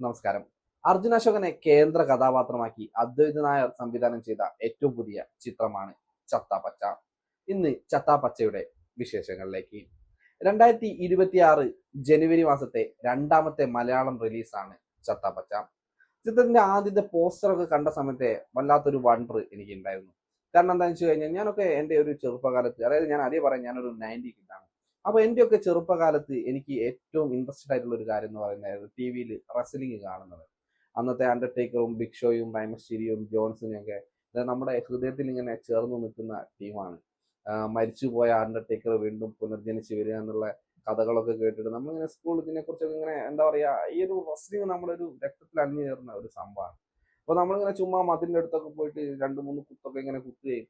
നമസ്കാരം. അർജുൻ അശോകനെ കേന്ദ്ര കഥാപാത്രമാക്കി അദ്വൈത് നായർ സംവിധാനം ചെയ്ത ഏറ്റവും പുതിയ ചിത്രമാണ് ചത്താപച്ച. ഇന്ന് ചത്താപച്ചയുടെ വിശേഷങ്ങളിലേക്ക്. 2026 ജനുവരി മാസത്തെ രണ്ടാമത്തെ മലയാളം റിലീസാണ് ചത്താപച്ച. ചിത്രത്തിന്റെ ആദ്യത്തെ പോസ്റ്ററൊക്കെ കണ്ട സമയത്തെ വല്ലാത്തൊരു വണ്ടർ എനിക്ക് ഉണ്ടായിരുന്നു. കാരണം എന്താണെന്ന് വെച്ച് കഴിഞ്ഞാൽ ഞാനൊക്കെ എൻ്റെ ഒരു ചെറുപ്പകാലത്ത്, അതായത് ഞാൻ ആദ്യം പറയാം, ഞാനൊരു 90 കിഡാണ്. അപ്പൊ എന്റെയൊക്കെ ചെറുപ്പകാലത്ത് എനിക്ക് ഏറ്റവും ഇൻട്രസ്റ്റഡ് ആയിട്ടുള്ള ഒരു കാര്യം എന്ന് പറയുന്നത് ടി വിയിൽ റെസ്ലിംഗ് കാണുന്നത്. അന്നത്തെ അണ്ടർടേക്കറും ബിഗ് ഷോയും പ്രൈമസ്റ്റീരിയും ജോൺസണും ഒക്കെ നമ്മുടെ ഹൃദയത്തിൽ ഇങ്ങനെ ചേർന്ന് നിൽക്കുന്ന ടീമാണ്. മരിച്ചുപോയ അണ്ടർടേക്കർ വീണ്ടും പുനർജനിച്ച് വരിക എന്നുള്ള കഥകളൊക്കെ കേട്ടിട്ട് നമ്മളിങ്ങനെ സ്കൂളിൽ ഇതിനെക്കുറിച്ചൊക്കെ ഇങ്ങനെ എന്താ പറയാ, ഈ ഒരു റെസ്ലിംഗ് നമ്മുടെ ഒരു രക്തത്തിൽ അലിഞ്ഞു ചേർന്ന ഒരു സംഭവമാണ്. അപ്പൊ നമ്മളിങ്ങനെ ചുമ്മാ മതിലിന്റെ അടുത്തൊക്കെ പോയിട്ട് രണ്ട് മൂന്ന് കുത്തൊക്കെ ഇങ്ങനെ കുത്തുകയും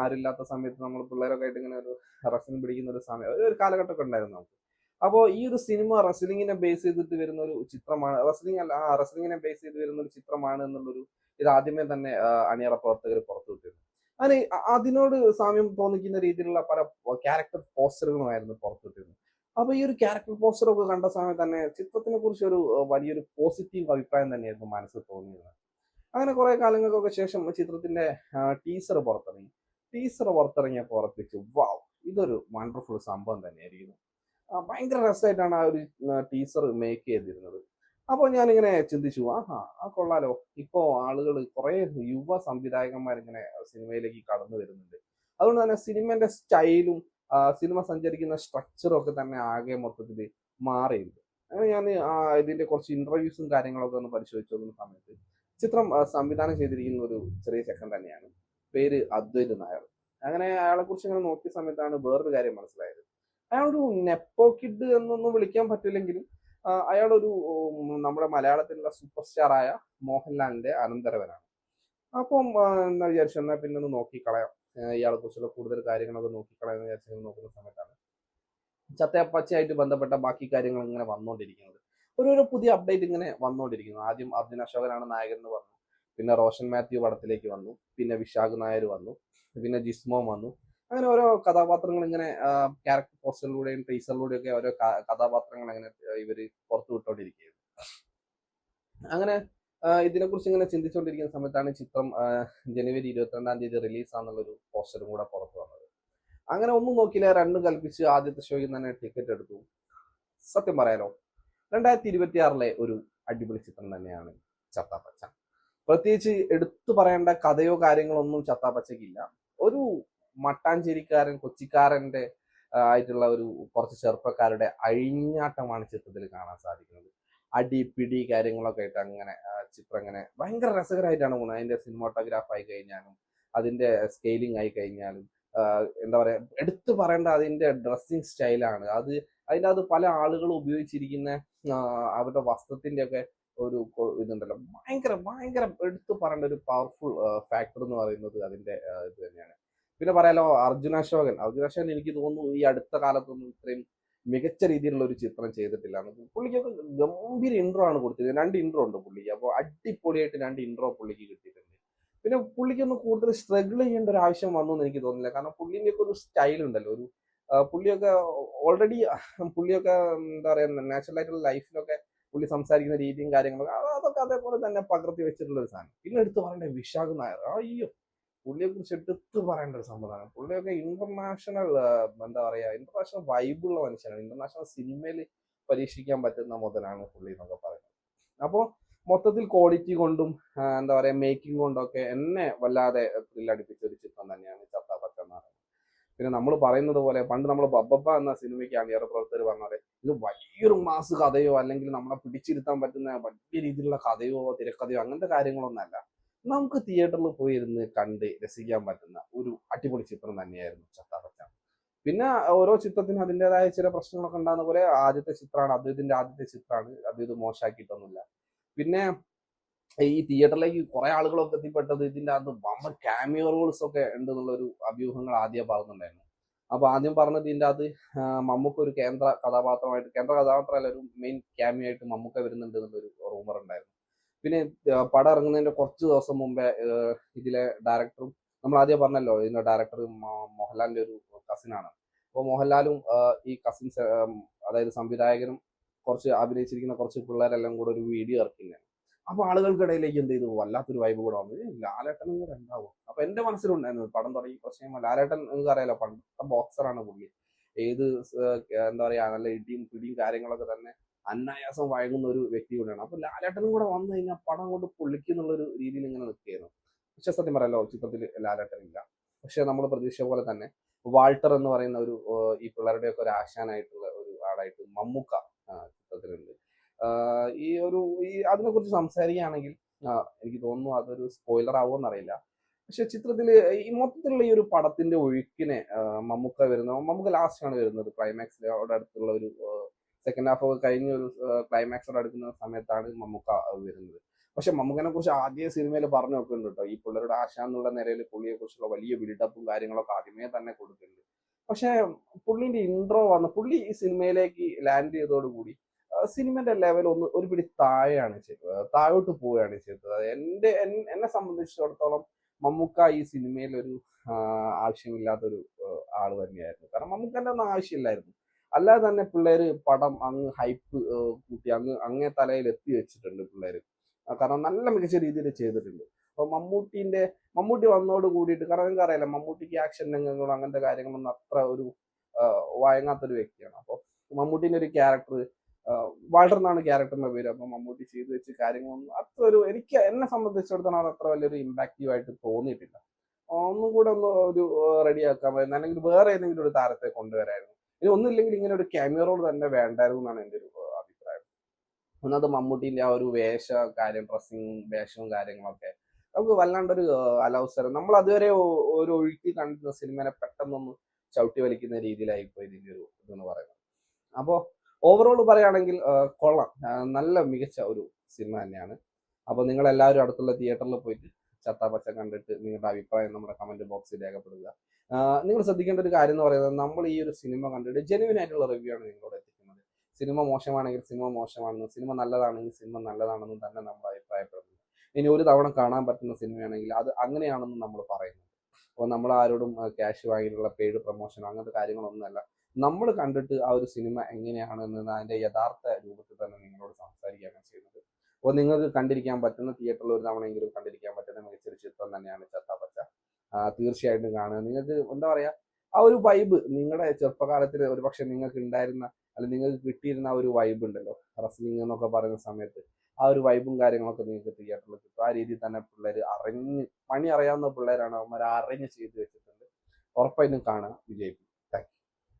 ആരില്ലാത്ത സമയത്ത് നമ്മൾ പിള്ളേരൊക്കെ ആയിട്ട് ഇങ്ങനെ ഒരു റെസ്ലിംഗ് പിടിക്കുന്ന ഒരു സമയം, ഒരു കാലഘട്ടമൊക്കെ ഉണ്ടായിരുന്നു നമുക്ക്. അപ്പോൾ ഈ ഒരു സിനിമ റെസ്ലിങ്ങിനെ ബേസ് ചെയ്തിട്ട് വരുന്ന ഒരു ചിത്രമാണ്. റെസ്ലിംഗ് അല്ല, റെസ്ലിങ്ങിനെ ബേസ് ചെയ്ത് വരുന്ന ഒരു ചിത്രമാണ് എന്നുള്ളൊരു ഇത് ആദ്യമേ തന്നെ അണിയറ പ്രവർത്തകർ പുറത്തുവിട്ടിരുന്നു. അതിന് അതിനോട് സാമ്യം തോന്നിക്കുന്ന രീതിയിലുള്ള പല ക്യാരക്ടർ പോസ്റ്ററുകളുമായിരുന്നു പുറത്തുവിട്ടിരുന്നത്. അപ്പൊ ഈ ഒരു ക്യാരക്ടർ പോസ്റ്ററൊക്കെ കണ്ട സമയത്ത് തന്നെ ചിത്രത്തിനെ കുറിച്ച് ഒരു വലിയൊരു പോസിറ്റീവ് അഭിപ്രായം തന്നെയായിരുന്നു മനസ്സിൽ തോന്നിയത്. അങ്ങനെ കുറെ കാലങ്ങൾക്കൊക്കെ ശേഷം ചിത്രത്തിന്റെ ടീസർ പുറത്തിറങ്ങിയപ്പോൾ ഉറപ്പിച്ചു, വാവ്, ഇതൊരു വണ്ടർഫുൾ സംഭവം തന്നെയായിരിക്കുന്നു. ഭയങ്കര രസമായിട്ടാണ് ആ ഒരു ടീസർ മേക്ക് ചെയ്തിരുന്നത്. അപ്പോൾ ഞാനിങ്ങനെ ചിന്തിച്ചു, ആഹാ, ആ കൊള്ളാലോ. ഇപ്പോ ആളുകൾ കുറെ യുവ സംവിധായകന്മാർ ഇങ്ങനെ സിനിമയിലേക്ക് കടന്നു വരുന്നുണ്ട്. അതുകൊണ്ട് തന്നെ സിനിമന്റെ സ്റ്റൈലും സിനിമ സഞ്ചരിക്കുന്ന സ്ട്രക്ചറും ഒക്കെ തന്നെ ആകെ മൊത്തത്തിൽ മാറിയിട്ടുണ്ട്. അങ്ങനെ ഞാൻ ഇതിന്റെ കുറച്ച് ഇന്റർവ്യൂസും കാര്യങ്ങളൊക്കെ ഒന്ന് പരിശോധിച്ചു നോക്കുന്ന സമയത്ത് ചിത്രം സംവിധാനം ചെയ്തിരിക്കുന്ന ഒരു ചെറിയ ചെക്കൻ തന്നെയാണ്. പേര് അദ്വൈത് നായർ. അങ്ങനെ അയാളെ കുറിച്ച് ഇങ്ങനെ നോക്കിയ സമയത്താണ് വേറൊരു കാര്യം മനസ്സിലായത്. അയാളൊരു നെപ്പോ കിഡ് എന്നൊന്നും വിളിക്കാൻ പറ്റില്ലെങ്കിലും അയാളൊരു നമ്മുടെ മലയാളത്തിലുള്ള സൂപ്പർ സ്റ്റാറായ മോഹൻലാലിന്റെ അനന്തരവനാണ്. അപ്പം എന്താ വിചാരിച്ചു, എന്നാൽ പിന്നെ ഒന്ന് നോക്കിക്കളയാം, ഇയാളെ കുറിച്ചുള്ള കൂടുതൽ കാര്യങ്ങളൊക്കെ നോക്കിക്കളയാം എന്ന് വിചാരിച്ചു നോക്കുന്ന സമയത്താണ് ചത്തയപ്പച്ചയായിട്ട് ബന്ധപ്പെട്ട ബാക്കി കാര്യങ്ങൾ ഇങ്ങനെ വന്നുകൊണ്ടിരിക്കുന്നത്. ഒരു പുതിയ അപ്ഡേറ്റ് ഇങ്ങനെ വന്നുകൊണ്ടിരിക്കുന്നു. ആദ്യം അർജുൻ അശോകനാണ് നായകൻ എന്ന് പറഞ്ഞു, പിന്നെ റോഷൻ മാത്യു പടത്തിലേക്ക് വന്നു, പിന്നെ വിശാഖ് നായർ വന്നു, പിന്നെ ജിസ്മോൻ വന്നു. അങ്ങനെ ഓരോ കഥാപാത്രങ്ങൾ ഇങ്ങനെ ക്യാരക്ടർ പോസ്റ്ററിലൂടെയും ടീസറിലൂടെയും ഒക്കെ ഓരോ കഥാപാത്രങ്ങൾ അങ്ങനെ ഇവര് പുറത്തു വിട്ടോണ്ടിരിക്കുകയാണ്. അങ്ങനെ ഇതിനെക്കുറിച്ച് ഇങ്ങനെ ചിന്തിച്ചുകൊണ്ടിരിക്കുന്ന സമയത്താണ് ചിത്രം ജനുവരി 22 റിലീസാണെന്നുള്ളൊരു പോസ്റ്ററും കൂടെ പുറത്തു വന്നത്. അങ്ങനെ ഒന്നും നോക്കിയില്ല, രണ്ടും കൽപ്പിച്ച് ആദ്യത്തെ ഷോയിൽ തന്നെ ടിക്കറ്റ് എടുത്തു. സത്യം പറയാലോ, 2026 ഒരു അടിപൊളി ചിത്രം തന്നെയാണ് ചത്താപച്ച. പ്രത്യേകിച്ച് എടുത്തു പറയേണ്ട കഥയോ കാര്യങ്ങളോ ഒന്നും ചത്താപച്ചയ്ക്കില്ല. ഒരു മട്ടാഞ്ചേരിക്കാരൻ, കൊച്ചിക്കാരന്റെ ആയിട്ടുള്ള ഒരു കുറച്ച് ചെറുപ്പക്കാരുടെ അഴിഞ്ഞാട്ടമാണ് ചിത്രത്തിൽ കാണാൻ സാധിക്കുന്നത്. അടി പിടി കാര്യങ്ങളൊക്കെ ആയിട്ട് അങ്ങനെ ചിത്രം ഇങ്ങനെ ഭയങ്കര രസകരമായിട്ടാണ് പോകുന്നത്. അതിന്റെ സിനിമാട്ടോഗ്രാഫ് ആയി കഴിഞ്ഞാലും അതിന്റെ സ്കെയിലിംഗ് ആയി കഴിഞ്ഞാലും എന്താ പറയാ, എടുത്തു പറയേണ്ട അതിന്റെ ഡ്രസ്സിങ് സ്റ്റൈലാണ്. അതിൻ്റെ അത് പല ആളുകളും ഉപയോഗിച്ചിരിക്കുന്ന അവരുടെ വസ്ത്രത്തിന്റെ ഒക്കെ ഒരു ഇതുണ്ടല്ലോ, ഭയങ്കര ഭയങ്കര എടുത്തു പറയേണ്ട ഒരു പവർഫുൾ ഫാക്ടർ എന്ന് പറയുന്നത് അതിന്റെ ഇത് തന്നെയാണ്. പിന്നെ പറയാലോ, അർജുൻ അശോകൻ എനിക്ക് തോന്നുന്നു ഈ അടുത്ത കാലത്തൊന്നും ഇത്രയും മികച്ച രീതിയിലുള്ള ഒരു ചിത്രം ചെയ്തിട്ടില്ല. പുള്ളിക്കൊക്കെ ഗംഭീര ഇൻട്രോ ആണ് കൊടുത്തത്. 2 ഇൻട്രോ ഉണ്ട് പുള്ളിക്ക്. അപ്പോൾ അടിപൊളിയായിട്ട് 2 ഇൻട്രോ പുള്ളിക്ക് കിട്ടിയിട്ടുണ്ട്. പിന്നെ പുള്ളിക്കൊന്ന് കൂടുതൽ സ്ട്രഗിൾ ചെയ്യേണ്ട ഒരു ആവശ്യം വന്നു എന്ന് എനിക്ക് തോന്നുന്നില്ല. കാരണം പുള്ളിന്റെ ഒക്കെ ഒരു സ്റ്റൈൽ ഉണ്ടല്ലോ, ഒരു പുള്ളിയൊക്കെ ഓൾറെഡി പുള്ളിയൊക്കെ എന്താ പറയാ, നാച്ചുറൽ ആയിട്ടുള്ള ലൈഫിലൊക്കെ പുള്ളി സംസാരിക്കുന്ന രീതിയും കാര്യങ്ങളൊക്കെ അതൊക്കെ അതേപോലെ തന്നെ പകർത്തി വെച്ചിട്ടുള്ള ഒരു സാധനം. പിന്നെ എടുത്തു പറയേണ്ട വിശാഖ് നായർ, അയ്യോ, പുള്ളിയെ കുറിച്ച് എടുത്തു പറയേണ്ട ഒരു സംഭവമാണ്. പുള്ളിയൊക്കെ ഇന്റർനാഷണൽ എന്താ പറയാ, ഇന്റർനാഷണൽ വൈബുള്ള മനുഷ്യനാണ്. ഇന്റർനാഷണൽ സിനിമയിൽ പരീക്ഷിക്കാൻ പറ്റുന്ന മുതലാണ് പുള്ളി എന്നൊക്കെ പറയുന്നത്. അപ്പോൾ മൊത്തത്തിൽ ക്വാളിറ്റി കൊണ്ടും എന്താ പറയാ, മേക്കിംഗ് കൊണ്ടും ഒക്കെ എന്നെ വല്ലാതെ ത്രില്ലടിപ്പിച്ച ഒരു ചിത്രം തന്നെയാണ് ചത്താപച്ച എന്ന് പറയുന്നത്. പിന്നെ നമ്മൾ പറയുന്നത് പോലെ പണ്ട് നമ്മൾ ബബ്ബബ്ബ എന്ന സിനിമയ്ക്കാണ് ഏറെ പ്രവർത്തകർ പറഞ്ഞത്, ഇത് വലിയൊരു മാസ് കഥയോ അല്ലെങ്കിൽ നമ്മളെ പിടിച്ചിരുത്താൻ പറ്റുന്ന വലിയ രീതിയിലുള്ള കഥയോ തിരക്കഥയോ അങ്ങനത്തെ കാര്യങ്ങളൊന്നല്ല. നമുക്ക് തിയേറ്ററിൽ പോയി ഇരുന്ന് കണ്ട് രസിക്കാൻ പറ്റുന്ന ഒരു അടിപൊളി ചിത്രം തന്നെയായിരുന്നു ചത്താപച്ച. പിന്നെ ഓരോ ചിത്രത്തിനും അതിൻ്റെതായ ചില പ്രശ്നങ്ങളൊക്കെ ഉണ്ടാകുന്ന പോലെ ആദ്യത്തെ ചിത്രമാണ്, അദ്ദേഹത്തിന്റെ ആദ്യത്തെ ചിത്രമാണ്, അദ്ദേഹം മോശമാക്കിയിട്ടൊന്നുമില്ല. പിന്നെ ഈ തിയേറ്ററിലേക്ക് കുറെ ആളുകളൊക്കെ എത്തിപ്പെട്ടത് ഇതിന്റെ അകത്ത് വമ്പൻ ക്യാമിയോ റോൾസ് ഒക്കെ ഉണ്ട് എന്നുള്ളൊരു അഭ്യൂഹങ്ങൾ ആദ്യം പറഞ്ഞിട്ടുണ്ടായിരുന്നു. അപ്പൊ ആദ്യം പറഞ്ഞത് ഇതിന്റെ അകത്ത് മമ്മൂക്ക ഒരു കേന്ദ്ര കഥാപാത്രമല്ല, ഒരു മെയിൻ ക്യാമിയോ ആയിട്ട് മമ്മൂക്ക വരുന്നുണ്ട് എന്നുള്ളൊരു റൂമർ ഉണ്ടായിരുന്നു. പിന്നെ പടം ഇറങ്ങുന്നതിന്റെ കുറച്ച് ദിവസം മുമ്പേ ഇതിലെ ഡയറക്ടറും, നമ്മൾ ആദ്യം പറഞ്ഞല്ലോ ഇതിന്റെ ഡയറക്ടർ മോഹൻലാലിന്റെ ഒരു കസിനാണ്. അപ്പോൾ മോഹൻലാലും ഈ കസിൻസ്, അതായത് സംവിധായകനും കുറച്ച് അഭിനയിച്ചിരിക്കുന്ന കുറച്ച് പിള്ളേരെല്ലാം കൂടെ ഒരു വീഡിയോ ഇറക്കിങ്ങനെ. അപ്പൊ ആളുകൾക്കിടയിലേക്ക് എന്ത് ചെയ്തു, വല്ലാത്തൊരു വൈബ് കൂടെ വന്നു. ലാലേട്ടനും കൂടെ ഉണ്ടാവും. അപ്പൊ എന്റെ മനസ്സിലുണ്ടായിരുന്നു പടം തുടങ്ങി കുറച്ച് കഴിയുമ്പോൾ ലാലേട്ടൻ നിങ്ങൾക്ക് അറിയാലോ, പണ്ടത്തെ ബോക്സറാണ് പുള്ളി. ഏത് എന്താ പറയാ, നല്ല ഇടിയും പിടിയും കാര്യങ്ങളൊക്കെ തന്നെ അനായാസം വഴങ്ങുന്ന ഒരു വ്യക്തി കൂടെയാണ്. അപ്പൊ ലാലേട്ടനും കൂടെ വന്നു കഴിഞ്ഞാൽ പടം കൊണ്ട് പൊള്ളിക്കുന്നുള്ളൊരു രീതിയിൽ ഇങ്ങനെ നിൽക്കുകയായിരുന്നു. പക്ഷെ സത്യം പറയാലോ, ചിത്രത്തിൽ ലാലേട്ടൻ ഇല്ല. പക്ഷെ നമ്മൾ പ്രതീക്ഷ പോലെ തന്നെ വാൾട്ടർ എന്ന് പറയുന്ന ഒരു ഈ പിള്ളേരുടെയൊക്കെ ഒരു ആശാനായിട്ടുള്ള ഒരു ആളായിട്ട് മമ്മൂക്ക ചിത്രത്തിലുണ്ട്. ഈ അതിനെക്കുറിച്ച് സംസാരിക്കുകയാണെങ്കിൽ എനിക്ക് തോന്നുന്നു അതൊരു സ്പോയിലർ ആവുമെന്ന് അറിയില്ല. പക്ഷെ ചിത്രത്തില് ഈ മൊത്തത്തിലുള്ള ഈ ഒരു പടത്തിന്റെ ഒഴുക്കിനെ മമ്മൂക്ക വരുന്നത്, മമ്മൂക്ക ലാസ്റ്റ് ആണ് വരുന്നത്, ക്ലൈമാക്സിലോട് അടുത്തുള്ള ഒരു സെക്കൻഡ് ഹാഫ് ഒക്കെ കഴിഞ്ഞ ഒരു ക്ലൈമാക്സോട് അടുക്കുന്ന സമയത്താണ് മമ്മൂക്ക വരുന്നത്. പക്ഷെ മമ്മൂക്കനെ കുറിച്ച് ആദ്യ സിനിമയിൽ പറഞ്ഞു വെക്കുന്നുണ്ട് കേട്ടോ, ഈ പുള്ളിയുടെ ആശ എന്നുള്ള നിലയിൽ പുള്ളിയെ കുറിച്ചുള്ള വലിയ ബിൽഡപ്പും കാര്യങ്ങളൊക്കെ ആദ്യമേ തന്നെ കൊടുക്കുന്നുണ്ട്. പക്ഷെ പുള്ളിന്റെ ഇൻട്രോ വന്ന് പുള്ളി ഈ സിനിമയിലേക്ക് ലാൻഡ് ചെയ്തതോടുകൂടി സിനിമന്റെ ലെവൽ ഒരു പിടി താഴെയാണ് ചെയ്തത്, താഴോട്ട് പോവുകയാണ് ചെയ്തത്. എന്നെ സംബന്ധിച്ചിടത്തോളം മമ്മൂക്ക ഈ സിനിമയിൽ ഒരു ആവശ്യമില്ലാത്തൊരു ആള് തന്നെയായിരുന്നു. കാരണം മമ്മൂക്കന്റെ ഒന്നും ആവശ്യമില്ലായിരുന്നു. അല്ലാതെ തന്നെ പിള്ളേര് പടം അങ്ങ് ഹൈപ്പ് കൂട്ടി അങ്ങേ തലയിൽ എത്തി വെച്ചിട്ടുണ്ട് പിള്ളേര്. കാരണം നല്ല മികച്ച രീതിയിൽ ചെയ്തിട്ടുണ്ട്. അപ്പൊ മമ്മൂട്ടി വന്നോട് കൂടിയിട്ട്, കാരണം നിങ്ങൾക്ക് അറിയാലോ മമ്മൂട്ടിക്ക് ആക്ഷൻ രംഗങ്ങളും അങ്ങനത്തെ കാര്യങ്ങളൊന്നും അത്ര ഒരു വഴങ്ങാത്തൊരു വ്യക്തിയാണ്. അപ്പൊ മമ്മൂട്ടിന്റെ ഒരു ക്യാരക്ടർ, വാൾട്ടർ എന്നാണ് ക്യാരക്ടറിന്റെ പേര്. അപ്പൊ മമ്മൂട്ടി ചെയ്തു വെച്ച കാര്യങ്ങളൊന്നും അത്ര ഒരു, എന്നെ സംബന്ധിച്ചിടത്തോളം അത് അത്ര വലിയൊരു ഇമ്പാക്റ്റീവ് ആയിട്ട് തോന്നിയിട്ടില്ല. ഒന്നും കൂടെ ഒന്ന് ഒരു റെഡിയാക്കാമായിരുന്നു, അല്ലെങ്കിൽ വേറെ ഏതെങ്കിലും ഒരു താരത്തെ കൊണ്ടുവരായിരുന്നു. ഇനി ഒന്നുമില്ലെങ്കിൽ ഇങ്ങനെ ഒരു ക്യാമിയോ റോൾ തന്നെ വേണ്ടായിരുന്നു എന്നാണ് എൻ്റെ ഒരു അഭിപ്രായം. ഒന്നത് മമ്മൂട്ടിന്റെ ആ ഒരു ഡ്രസ്സിങ് വേഷവും കാര്യങ്ങളൊക്കെ നമുക്ക് വല്ലാണ്ടൊരു അലവസരം, നമ്മൾ അതുവരെ ഒരു ഒഴുക്കി കണ്ടിരുന്ന സിനിമനെ പെട്ടെന്നൊന്ന് ചവിട്ടി വലിക്കുന്ന രീതിയിലായിപ്പോയി ഇതിന്റെ ഒരു ഇതെന്ന് പറയുന്നത്. അപ്പോ ഓവറോൾ പറയുകയാണെങ്കിൽ കൊള്ളാം, നല്ല മികച്ച ഒരു സിനിമ തന്നെയാണ്. അപ്പോൾ നിങ്ങൾ എല്ലാവരും അടുത്തുള്ള തിയേറ്ററിൽ പോയിട്ട് ചത്താപച്ച കണ്ടിട്ട് നിങ്ങളുടെ അഭിപ്രായം നമ്മുടെ കമന്റ് ബോക്സിൽ രേഖപ്പെടുക. നിങ്ങൾ ശ്രദ്ധിക്കേണ്ട ഒരു കാര്യം എന്ന് പറയുന്നത്, നമ്മൾ ഈ ഒരു സിനിമ കണ്ടിട്ട് ജെന്യുവിൻ ആയിട്ടുള്ള റിവ്യൂ ആണ് നിങ്ങളോട് എത്തിക്കുന്നത്. സിനിമ മോശമാണെങ്കിൽ സിനിമ മോശമാണെന്നും സിനിമ നല്ലതാണെങ്കിൽ സിനിമ നല്ലതാണെന്നും തന്നെ നമ്മൾ അഭിപ്രായപ്പെടുന്നു. ഇനി ഒരു തവണ കാണാൻ പറ്റുന്ന സിനിമയാണെങ്കിൽ അത് അങ്ങനെയാണെന്നും നമ്മൾ പറയുന്നു. അപ്പോൾ നമ്മൾ ആരോടും ക്യാഷ് വാങ്ങിയിട്ടുള്ള പെയ്ഡ് പ്രൊമോഷൻ അങ്ങനത്തെ കാര്യങ്ങളൊന്നുമല്ല. നമ്മൾ കണ്ടിട്ട് ആ ഒരു സിനിമ എങ്ങനെയാണെന്ന് അതിന്റെ യഥാർത്ഥ രൂപത്തിൽ തന്നെ നിങ്ങളോട് സംസാരിക്കുകയാണ് ചെയ്യുന്നത്. അപ്പോൾ നിങ്ങൾക്ക് കണ്ടിരിക്കാൻ പറ്റുന്ന, തിയേറ്ററിൽ ഒരു തവണയെങ്കിലും കണ്ടിരിക്കാൻ പറ്റുന്ന മികച്ചൊരു ചിത്രം തന്നെയാണ് ചത്താപച്ച. തീർച്ചയായിട്ടും കാണുക. നിങ്ങൾക്ക് എന്താ പറയാ, ആ ഒരു വൈബ് നിങ്ങളുടെ ചെറുപ്പകാലത്തിൽ ഒരുപക്ഷെ നിങ്ങൾക്ക് ഉണ്ടായിരുന്ന, അല്ലെങ്കിൽ നിങ്ങൾക്ക് കിട്ടിയിരുന്ന ആ ഒരു വൈബ് ഉണ്ടല്ലോ, റെസ്ലിംഗ് എന്നൊക്കെ പറയുന്ന സമയത്ത് ആ ഒരു വൈബും കാര്യങ്ങളൊക്കെ നിങ്ങൾക്ക് തിയേറ്ററിൽ കിട്ടും. ആ രീതിയിൽ തന്നെ പിള്ളേർ പണി അറിയാവുന്ന പിള്ളേരാണ്, അവന്മാർ അറിഞ്ഞ് ചെയ്ത് വെച്ചിട്ടുണ്ട്. ഉറപ്പായിട്ടും കാണുക, വിജയിക്കും.